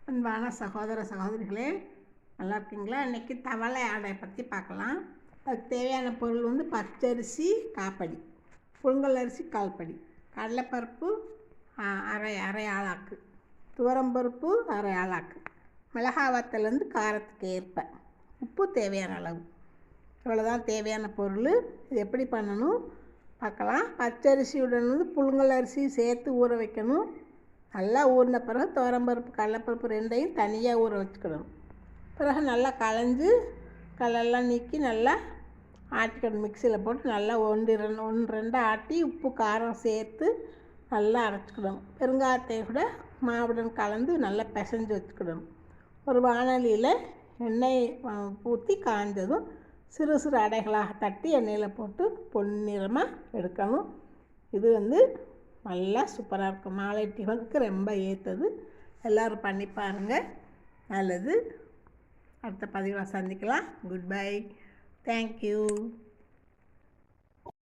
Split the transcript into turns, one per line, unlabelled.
அன்பான சகோதர சகோதரிகளே, நல்லா இருக்கீங்களா? இன்றைக்கி தவளை ஆடை பற்றி பார்க்கலாம். அதுக்கு தேவையான பொருள் வந்து பச்சரிசி காப்படி, புழுங்கல் அரிசி கால்படி, கடலைப்பருப்பு அரை ஆளாக்கு, துவரம்பருப்பு அரை ஆளாக்கு, மிளகாய் வத்தலேருந்து காரத்துக்கு ஏற்ப, உப்பு தேவையான அளவு. இவ்வளோதான் தேவையான பொருள். இது எப்படி பண்ணணும் பார்க்கலாம். பச்சரிசியுடன் வந்து புழுங்கல் அரிசி சேர்த்து ஊற வைக்கணும். நல்லா ஊறின பிறகு துவரம்பருப்பு கடலைப்பருப்பு ரெண்டையும் தனியாக ஊற வச்சுக்கிடணும். பிறகு நல்லா களைஞ்சி கலெல்லாம் நீக்கி நல்லா ஆட்டிக்கணும். மிக்சியில் போட்டு நல்லா ஒன்று ரெண்டாக ஆட்டி உப்பு காரம் சேர்த்து நல்லா அரைச்சிக்கிடணும். பெருங்காயத்தை கூட மாவுடன் கலந்து நல்லா பிசைஞ்சு வச்சுக்கிடணும். ஒரு வாணலியில் எண்ணெய் ஊற்றி காய்ஞ்சதும் சிறு சிறு அடைகளாக தட்டி எண்ணெயில் போட்டு பொன்னிறமாக எடுக்கணும். இது வந்து நல்லா சூப்பராக இருக்கும். மாலை டிஃபனுக்கு ரொம்ப ஏற்றது. எல்லோரும் பண்ணி பாருங்கள். நல்லது. அடுத்த பதிவில் சந்திக்கலாம். Good bye. தேங்க்யூ.